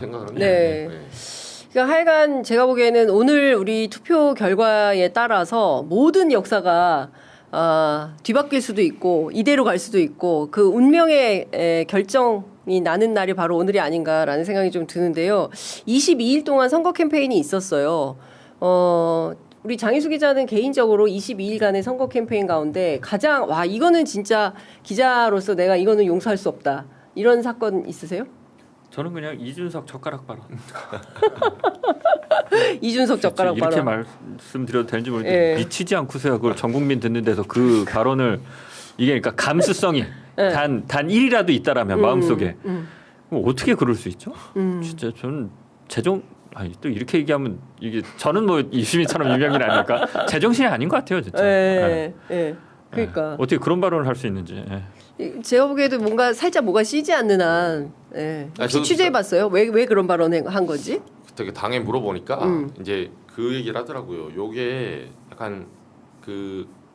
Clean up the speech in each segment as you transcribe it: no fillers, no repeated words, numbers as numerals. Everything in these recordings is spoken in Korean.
생각을 합니다. 네. 그러니까 하여간 제가 보기에는 오늘 우리 투표 결과에 따라서 모든 역사가 뒤바뀔 수도 있고 이대로 갈 수도 있고 그 운명의 결정이 나는 날이 바로 오늘이 아닌가라는 생각이 좀 드는데요. 22일 동안 선거 캠페인이 있었어요. 우리 장희수 기자는 개인적으로 22일간의 선거 캠페인 가운데 가장 이거는 진짜 기자로서 내가 이거는 용서할 수 없다. 이런 사건 있으세요? 저는 그냥 이준석 젓가락 발언. 이준석 젓가락 이렇게 발언. 말씀드려도 되는지 모르겠는데 미치지 않고서야 그걸 전 국민 듣는 데서 그 발언을 이게 그러니까 감수성이 단 1이라도 있다라면 마음속에 어떻게 그럴 수 있죠? 진짜 저는 또 이렇게 얘기하면 이게 저는 뭐 유시민처럼 유명인 아닐까? 제정신이 아닌 것 같아요, 진짜. 그러니까 어떻게 그런 발언을 할 수 있는지. 제가 보기에도 뭔가 살짝 뭐가 쉬지 않는 한. 혹시 취재해봤어요? 왜 그런 발언을 한 건지? 되게 당에 물어보니까 이제 그 얘기를 하더라고요. 요게 약간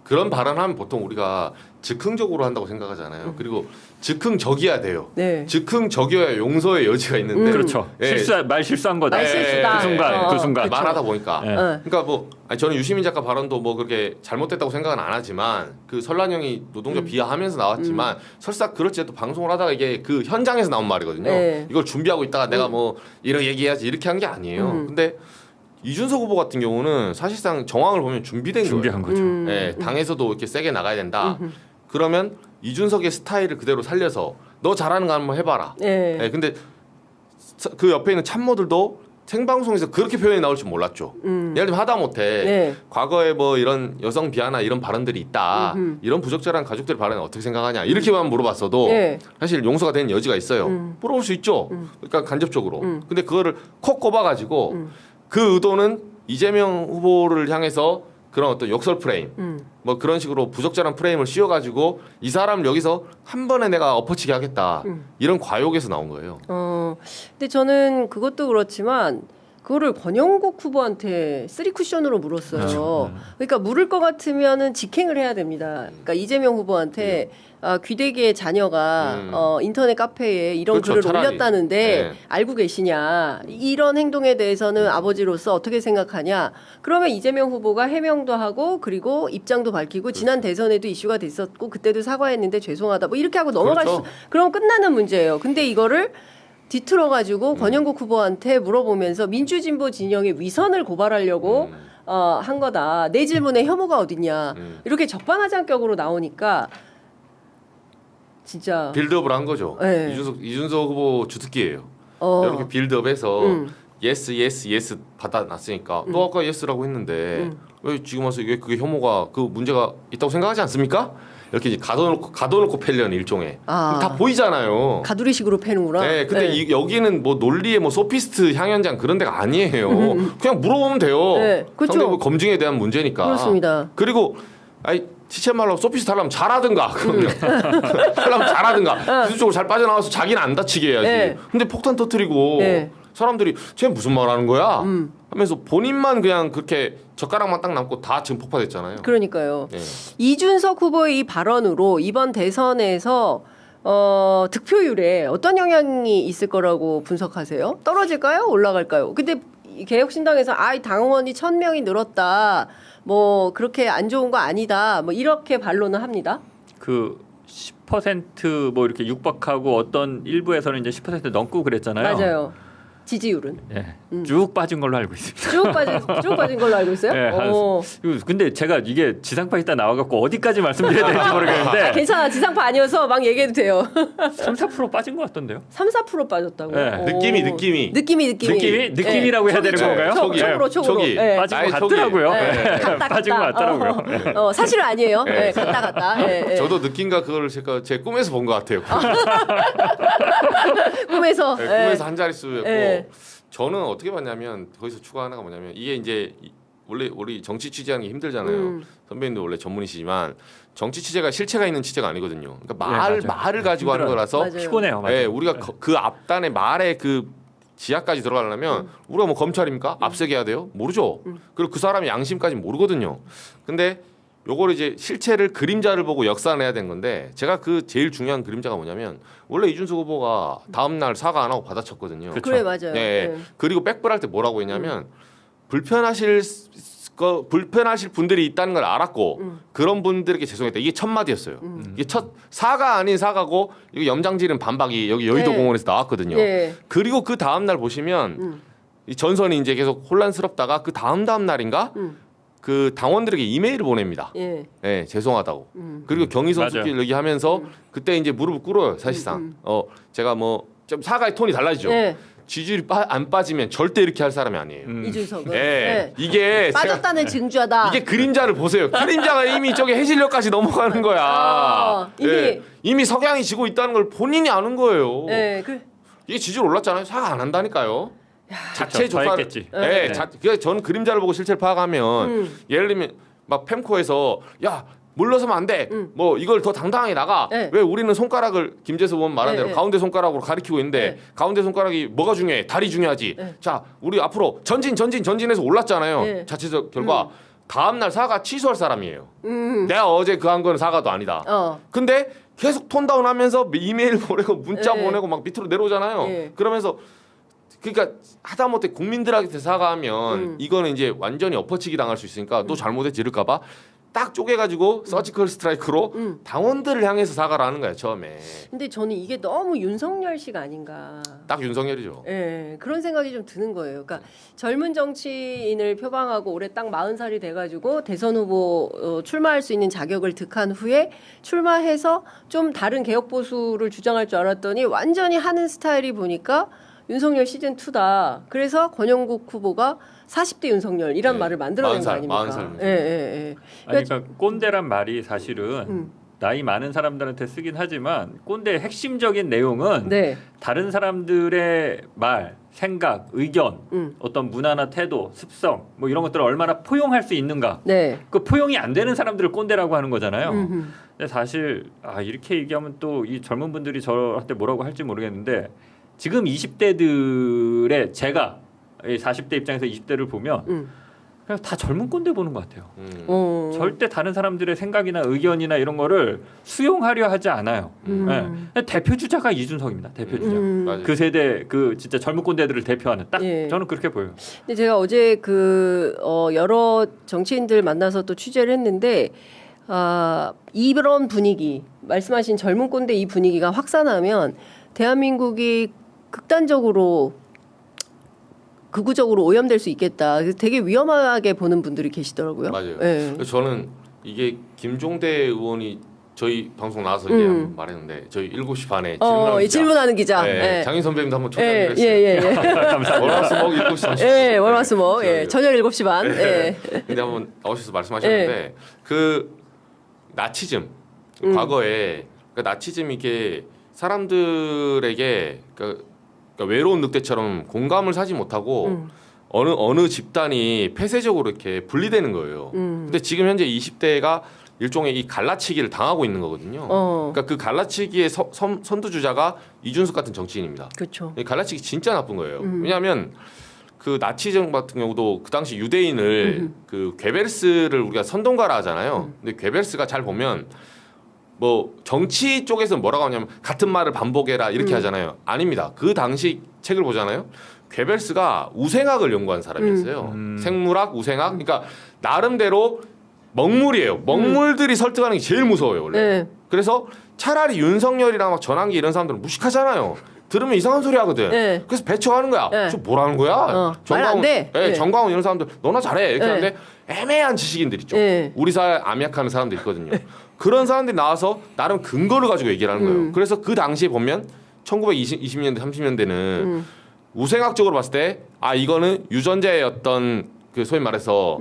그런 발언하면 보통 우리가 즉흥적으로 한다고 생각하잖아요. 그리고 즉흥적이어야 돼요. 네. 즉흥적이어야 용서의 여지가 있는데. 그렇죠. 말 실수한 거다. 말실수다. 그 순간. 말하다 보니까. 그러니까 뭐 저는 유시민 작가 발언도 뭐 그렇게 잘못됐다고 생각은 안 하지만 그 설란 형이 노동자 비하하면서 나왔지만 설사 그렇지 또 방송을 하다가 이게 그 현장에서 나온 말이거든요. 이걸 준비하고 있다가 내가 뭐 이런 얘기해야지 이렇게 한 게 아니에요. 근데 이준석 후보 같은 경우는 사실상 정황을 보면 준비한 거죠. 당에서도 이렇게 세게 나가야 된다. 그러면 이준석의 스타일을 그대로 살려서 너 잘하는 거 한번 해봐라. 근데 그 옆에 있는 참모들도 생방송에서 그렇게 표현이 나올 줄 몰랐죠. 예를 들면 하다못해 과거에 뭐 이런 여성 비하나 이런 발언들이 있다. 이런 부적절한 가족들 발언을 어떻게 생각하냐 이렇게만 물어봤어도 사실 용서가 되는 여지가 있어요. 물어볼 수 있죠. 그러니까 간접적으로. 근데 그거를 콕 꼽아가지고 그 의도는 이재명 후보를 향해서 그런 어떤 욕설 프레임 뭐 그런 식으로 부적절한 프레임을 씌워가지고 이 사람을 여기서 한 번에 내가 엎어치게 하겠다 이런 과욕에서 나온 거예요. 근데 저는 그것도 그렇지만 그거를 권영국 후보한테 3쿠션으로 물었어요. 그렇죠. 그러니까 물을 것 같으면은 직행을 해야 됩니다. 그러니까 이재명 후보한테 귀대기의 자녀가 인터넷 카페에 이런 그렇죠, 글을 차라리. 올렸다는데 알고 계시냐? 이런 행동에 대해서는 아버지로서 어떻게 생각하냐? 그러면 이재명 후보가 해명도 하고 그리고 입장도 밝히고 지난 대선에도 이슈가 됐었고 그때도 사과했는데 죄송하다 뭐 이렇게 하고 넘어갈 그렇죠. 그럼 끝나는 문제예요. 근데 이거를 뒤틀어가지고 권영국 후보한테 물어보면서 민주진보 진영의 위선을 고발하려고 한 거다. 내 질문에 혐오가 어딨냐. 이렇게 적반하장격으로 나오니까 진짜 빌드업을 한 거죠. 이준석 후보 주특기예요. 이렇게 빌드업해서 예스 받아놨으니까 또 아까 예스라고 했는데 왜 지금 와서 이게 그게 혐오가 그 문제가 있다고 생각하지 않습니까? 이렇게 이제 가둬놓고 패려는 일종의 다 보이잖아요. 가두리식으로 패는구나. 네, 근데 여기는 뭐 논리의 뭐 소피스트 향연장 그런 데가 아니에요. 그냥 물어보면 돼요. 그렇죠. 상대방 검증에 대한 문제니까. 그렇습니다. 그리고 시체 말로 소피스트 하려면 잘하든가 그러면 하려면 잘하든가 기술적으로 잘 빠져나와서 자기는 안 다치게 해야지. 근데 폭탄 터뜨리고 사람들이 쟤 무슨 말 하는 거야? 하면서 본인만 그냥 그렇게 젓가락만 딱 남고 다 지금 폭파됐잖아요. 그러니까요. 이준석 후보의 이 발언으로 이번 대선에서 득표율에 어떤 영향이 있을 거라고 분석하세요? 떨어질까요? 올라갈까요? 근데 개혁신당에서 당원이 1,000명이 늘었다. 뭐 그렇게 안 좋은 거 아니다. 뭐 이렇게 반론을 합니다. 그 10% 뭐 이렇게 육박하고 어떤 일부에서는 이제 10% 넘고 그랬잖아요. 맞아요. 지지율은 쭉 빠진 걸로 알고 있습니다. 쭉 빠진 걸로 알고 있어요? 근데 제가 이게 지상파 있다 나와갖고 어디까지 말씀드려야 되는지 모르겠는데 괜찮아. 지상파 아니어서 막 얘기해도 돼요. 3-4% 빠진 것 같던데요? 3-4% 빠졌다고. 느낌이라고 해야 되는 건가요? 촉으로. 빠진 것 같더라고요. 빠진 것 같더라고요. 사실은 아니에요. 갔다. 저도 느낌과 그걸 제 꿈에서 본 것 같아요. 꿈에서 한 자릿수였고 저는 어떻게 봤냐면 거기서 추가 하나가 뭐냐면 이게 이제 원래 우리 정치 취재하는 게 힘들잖아요. 선배님도 원래 전문이시지만 정치 취재가 실체가 있는 취재가 아니거든요. 그러니까 말을 가지고 하는 거라서 피곤해요. 우리가 그 앞단에 말의 그 지하까지 들어가려면 우리가 뭐 검찰입니까? 앞세게 해야 돼요? 모르죠. 그리고 그 사람의 양심까지 모르거든요. 근데 요걸 이제 실체를 그림자를 보고 역산해야 되는 건데 제가 그 제일 중요한 그림자가 뭐냐면 원래 이준석 후보가 다음 날 사과 안 하고 받아쳤거든요. 그쵸. 그래 맞아요. 네. 그리고 백불할 때 뭐라고 했냐면 불편하실 분들이 있다는 걸 알았고 그런 분들에게 죄송했다. 이게 첫 마디였어요. 이게 첫 사과 아닌 사과고 이거 염장지른 반박이 여기 여의도 네. 공원에서 나왔거든요. 네. 그리고 그 다음 날 보시면 이 전선이 이제 계속 혼란스럽다가 그 다음 날인가 그 당원들에게 이메일을 보냅니다. 예. 네, 죄송하다고. 그리고 경의선 맞아요. 숲길 얘기하면서 그때 이제 무릎을 꿇어요. 사실상. 제가 뭐 좀 사과의 톤이 달라지죠. 예. 지지율이 안 빠지면 절대 이렇게 할 사람이 아니에요. 이준석은 예. 예. 이게 빠졌다는 증거다. 이게 그림자를 보세요. 그림자가 이미 저기 해질녘까지 넘어가는 거야. 이미 석양이 지고 있다는 걸 본인이 아는 거예요. 예. 그 이게 지지율 올랐잖아요. 사과 안 한다니까요. 자체 그쵸, 더 조사를. 했겠지. 네. 그래서 저는 그림자를 보고 실체를 파악하면 예를 들면 막 펜코에서 야 물러서면 안 돼. 뭐 이걸 더 당당하게 나가. 네. 왜 우리는 손가락을 김재수 의원 말한 네, 대로 네. 가운데 손가락으로 가리키고 있는데 네. 가운데 손가락이 뭐가 중요해? 다리 중요하지. 네. 자, 우리 앞으로 전진해서 올랐잖아요. 네. 자체적 결과 다음 날 사과 취소할 사람이에요. 내가 어제 그 한 거는 사과도 아니다. 근데 계속 톤다운하면서 이메일 보내고 문자 네. 보내고 막 밑으로 내려오잖아요. 네. 그러면서 그러니까 하다못해 국민들한테 사과하면 이거는 이제 완전히 엎어치기 당할 수 있으니까 또 잘못해 지를까봐 딱 쪼개가지고 서지컬 스트라이크로 당원들을 향해서 사과를 하는 거야 처음에. 근데 저는 이게 너무 윤석열식 아닌가. 딱 윤석열이죠. 예, 그런 생각이 좀 드는 거예요. 그러니까 젊은 정치인을 표방하고 올해 딱 40살이 돼가지고 대선 후보 출마할 수 있는 자격을 득한 후에 출마해서 좀 다른 개혁 보수를 주장할 줄 알았더니 완전히 하는 스타일이 보니까 윤석열 시즌 2다. 그래서 권영국 후보가 40대 윤석열 이란 네. 말을 만들어낸 거 40살, 아닙니까? 40살. 예, 예, 예. 아니, 그러니까 꼰대란 말이 사실은 나이 많은 사람들한테 쓰긴 하지만 꼰대의 핵심적인 내용은 네. 다른 사람들의 말, 생각, 의견, 어떤 문화나 태도, 습성 뭐 이런 것들을 얼마나 포용할 수 있는가. 네. 그 포용이 안 되는 사람들을 꼰대라고 하는 거잖아요. 근데 사실 이렇게 얘기하면 또 이 젊은 분들이 저한테 뭐라고 할지 모르겠는데 지금 20대들의 제가 40대 입장에서 20대를 보면 그냥 다 젊은 꼰대 보는 것 같아요. 절대 다른 사람들의 생각이나 의견이나 이런 거를 수용하려 하지 않아요. 네. 대표 주자가 이준석입니다. 대표 주자. 맞아요. 그 세대 그 진짜 젊은 꼰대들을 대표하는 딱 예. 저는 그렇게 보여요. 근데 제가 어제 여러 정치인들 만나서 또 취재를 했는데 이런 분위기 말씀하신 젊은 꼰대 이 분위기가 확산하면 대한민국이 극우적으로 오염될 수 있겠다. 그래서 되게 위험하게 보는 분들이 계시더라고요. 맞아요. 네. 그래서 저는 이게 김종대 의원이 저희 방송 나와서 이제 한번 말했는데 저희 7시 반에 질문하는 기자. 네, 네. 장인 선배님도 한번 초대하기로 했어요. 예. 감사합니다. 월화수목 7시 30분. 예, 월화수목. 예, 저녁 7시 반. 예. 근데 한번 나오셔서 말씀하셨는데 그 나치즘 과거에 그 나치즘이 이게 사람들에게 그러니까 외로운 늑대처럼 공감을 사지 못하고 어느 집단이 폐쇄적으로 이렇게 분리되는 거예요. 근데 지금 현재 20대가 일종의 이 갈라치기를 당하고 있는 거거든요. 그러니까 그 갈라치기의 선두주자가 이준석 같은 정치인입니다. 그렇죠. 이 갈라치기 진짜 나쁜 거예요. 왜냐하면 그 나치즘 같은 경우도 그 당시 유대인을 그 괴베르스를 우리가 선동가라 하잖아요. 근데 괴베르스가 잘 보면 뭐 정치 쪽에서는 뭐라고 하냐면 같은 말을 반복해라 이렇게 하잖아요. 아닙니다. 그 당시 책을 보잖아요. 괴베르스가 우생학을 연구한 사람이었어요. 생물학, 우생학. 그러니까 나름대로 먹물이에요. 먹물들이 설득하는 게 제일 무서워요, 원래. 네. 그래서 차라리 윤석열이랑 막 전환기 이런 사람들은 무식하잖아요. 들으면 이상한 소리 하거든. 네. 그래서 배척하는 거야. 네. 저 뭐라는 거야? 말 안 돼. 네, 네. 정광훈 이런 사람들 너나 잘해. 이렇게 네. 하는데 애매한 지식인들 있죠. 네. 우리 사회 암약하는 사람들 있거든요. 그런 사람들이 나와서 나름 근거를 가지고 얘기를 하는 거예요. 그래서 그 당시에 보면 1920년대, 30년대는 우생학적으로 봤을 때 이거는 유전자의 어떤 그 소위 말해서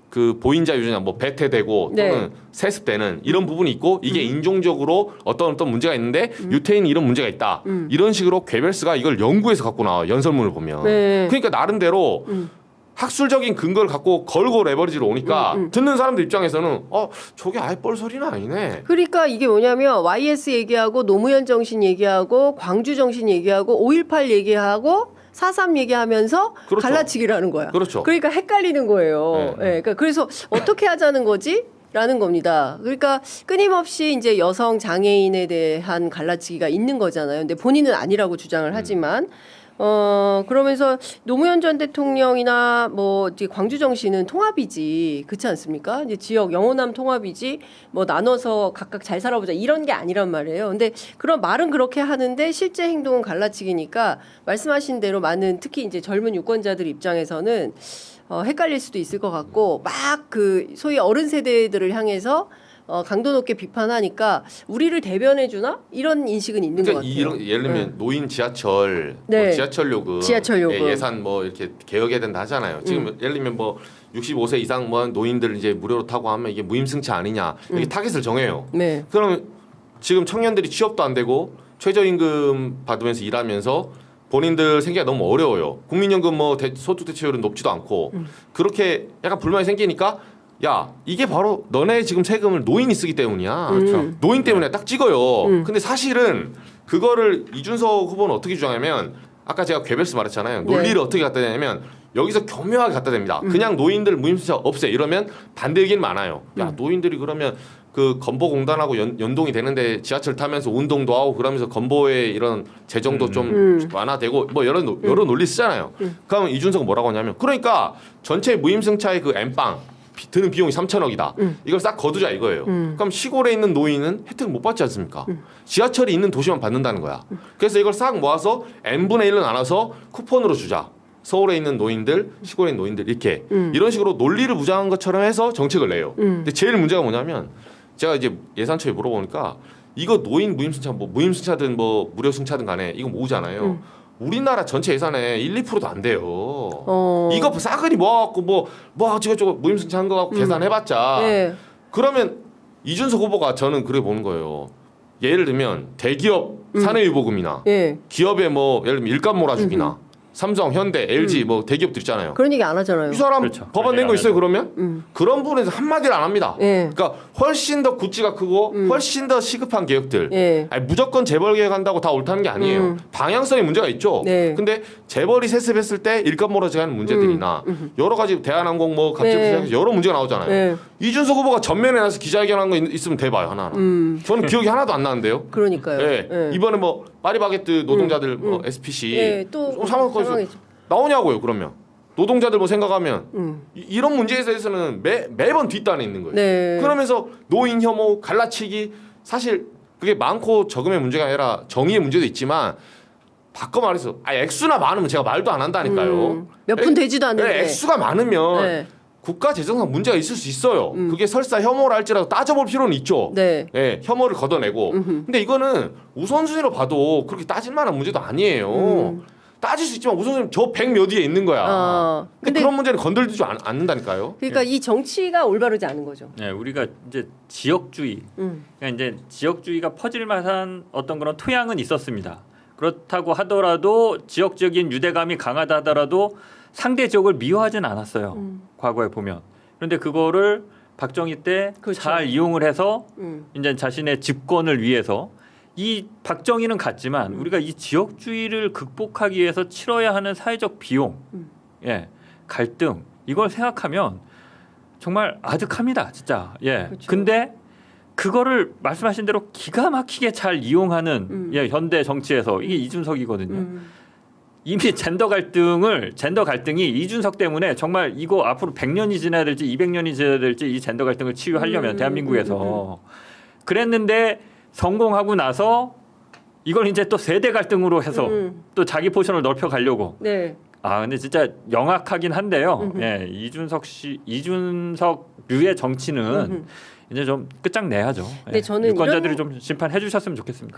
그 보인자 유전자 뭐 배태되고 네. 또는 세습되는 이런 부분이 있고 이게 인종적으로 어떤 문제가 있는데 유태인이 이런 문제가 있다. 이런 식으로 괴벨스가 이걸 연구해서 갖고 나와 연설문을 보면. 네. 그러니까 나름대로 학술적인 근거를 갖고 걸고 레버리지로 오니까 듣는 사람들 입장에서는 저게 아예 뻘소리는 아니네. 그러니까 이게 뭐냐면 YS 얘기하고 노무현 정신 얘기하고 광주 정신 얘기하고 5.18 얘기하고 4.3 얘기하면서 그렇죠. 갈라치기를 하는 거야. 그렇죠. 그러니까 헷갈리는 거예요. 네. 그러니까 그래서 어떻게 하자는 거지? 라는 겁니다. 그러니까 끊임없이 이제 여성 장애인에 대한 갈라치기가 있는 거잖아요. 근데 본인은 아니라고 주장을 하지만 그러면서 노무현 전 대통령이나 뭐 이제 광주정시는 통합이지, 그렇지 않습니까? 이제 지역 영호남 통합이지, 뭐 나눠서 각각 잘 살아보자 이런 게 아니란 말이에요. 근데 그런 말은 그렇게 하는데 실제 행동은 갈라치기니까 말씀하신 대로 많은 특히 이제 젊은 유권자들 입장에서는 헷갈릴 수도 있을 것 같고 막 그 소위 어른 세대들을 향해서 강도 높게 비판하니까 우리를 대변해 주나 이런 인식은 있는 것 같아요. 이런 예를 들면 노인 지하철, 네. 뭐 지하철 요금, 지하철 예산 뭐 이렇게 개혁해야 된다 하잖아요. 지금 예를 들면 뭐 65세 이상 뭐 노인들 이제 무료로 타고 하면 이게 무임승차 아니냐 이렇게 타깃을 정해요. 네. 그럼 지금 청년들이 취업도 안 되고 최저임금 받으면서 일하면서 본인들 생기가 너무 어려워요. 국민연금 뭐 소득 대체율은 높지도 않고 그렇게 약간 불만이 생기니까 야 이게 바로 너네 지금 세금을 노인이 쓰기 때문이야. 노인 때문에 딱 찍어요. 근데 사실은 그거를 이준석 후보는 어떻게 주장하면 아까 제가 괴벨스 말했잖아요. 논리를 네. 어떻게 갖다 대냐면 여기서 교묘하게 갖다 댑니다. 그냥 노인들 무임승차 없애 이러면 반대 의견 많아요. 야 노인들이 그러면 그 건보공단하고 연동이 되는데 지하철 타면서 운동도 하고 그러면서 건보의 이런 재정도 좀 완화되고 뭐 여러 논리 쓰잖아요. 그러면 이준석은 뭐라고 하냐면 그러니까 전체 무임승차의 그 엠빵 드는 비용이 3천억이다. 이걸 싹 거두자 이거예요. 그럼 시골에 있는 노인은 혜택을 못 받지 않습니까? 지하철이 있는 도시만 받는다는 거야. 그래서 이걸 싹 모아서 n분의 1로 나눠서 쿠폰으로 주자. 서울에 있는 노인들, 시골에 있는 노인들 이렇게 이런 식으로 논리를 무장한 것처럼 해서 정책을 내요. 근데 제일 문제가 뭐냐면 제가 이제 예산처에 물어보니까 이거 노인 무임승차 뭐 무임승차든 뭐 무료승차든 간에 이거 모으잖아요. 우리나라 전체 예산의 1, 2%도 안 돼요. 이거 싸그리 모아갖고 뭐 저거 무임승차 한 거 갖고 계산해봤자 네. 그러면 이준석 후보가 저는 그래 보는 거예요. 예를 들면 대기업 사내유보금이나 네. 기업의 뭐 예를 들면 일감 몰아주기나 삼성, 현대, LG 뭐 대기업들 있잖아요. 그런 얘기 안 하잖아요. 이 사람 그렇죠. 법안 낸 거 있어요 그러면? 그런 부분에서 한마디를 안 합니다. 예. 그러니까 훨씬 더 구찌가 크고 훨씬 더 시급한 개혁들. 예. 아니, 무조건 재벌 개혁한다고 다 옳다는 게 아니에요. 방향성에 문제가 있죠. 네. 근데 재벌이 세습했을 때 일감 몰아주기 하는 문제들이나 여러 가지 대한항공 뭐 갑질 네. 여러 문제가 나오잖아요. 네. 이준석 후보가 전면에 나서 기자회견한 거 있으면 대봐요 하나하나. 저는 기억이 하나도 안 나는데요. 그러니까요. 예. 예. 이번에 뭐 파리바게뜨 노동자들 뭐 SPC 예, 또 상황에서 나오냐고요 그러면 노동자들 뭐 생각하면 이런 문제에 대해서는 매번 뒷단에 있는 거예요. 네. 그러면서 노인 혐오 갈라치기 사실 그게 많고 적음의 문제가 아니라 정의의 문제도 있지만 바꿔 말해서 액수나 많으면 제가 말도 안 한다니까요. 몇 푼 되지도 않는데. 액수가 많으면 네. 국가 재정상 문제가 있을 수 있어요. 그게 설사 혐오를 할지라도 따져볼 필요는 있죠. 네. 예, 혐오를 걷어내고. 근데 이거는 우선순위로 봐도 그렇게 따질 만한 문제도 아니에요. 따질 수 있지만 우선순위 저 100 몇 위에 있는 거야. 근데 그런 문제는 건들지 않는다니까요. 그러니까 이 정치가 올바르지 않은 거죠. 네, 우리가 이제 지역주의, 그러니까 이제 지역주의가 퍼질 만한 어떤 그런 토양은 있었습니다. 그렇다고 하더라도 지역적인 유대감이 강하다 하더라도 상대 지역을 미워하진 않았어요. 과거에 보면. 그런데 그거를 박정희 때 잘 그렇죠. 이용을 해서 이제 자신의 집권을 위해서 이 박정희는 갔지만 우리가 이 지역주의를 극복하기 위해서 치러야 하는 사회적 비용, 예, 갈등 이걸 생각하면 정말 아득합니다, 진짜. 예. 그렇죠. 근데 그거를 말씀하신 대로 기가 막히게 잘 이용하는 예, 현대 정치에서 이게 이준석이거든요. 이미 젠더 갈등이 이준석 때문에 정말 이거 앞으로 100년이 지나야 될지 200년이 지나야 될지 이 젠더 갈등을 치유하려면 대한민국에서 그랬는데 성공하고 나서 이걸 이제 또 세대 갈등으로 해서 또 자기 포션을 넓혀 가려고. 네. 근데 진짜 영악하긴 한데요. 예, 이준석류의 정치는 이제 좀 끝장내야죠. 근데 예, 저는 유권자들이 이런 좀 심판해 주셨으면 좋겠습니다.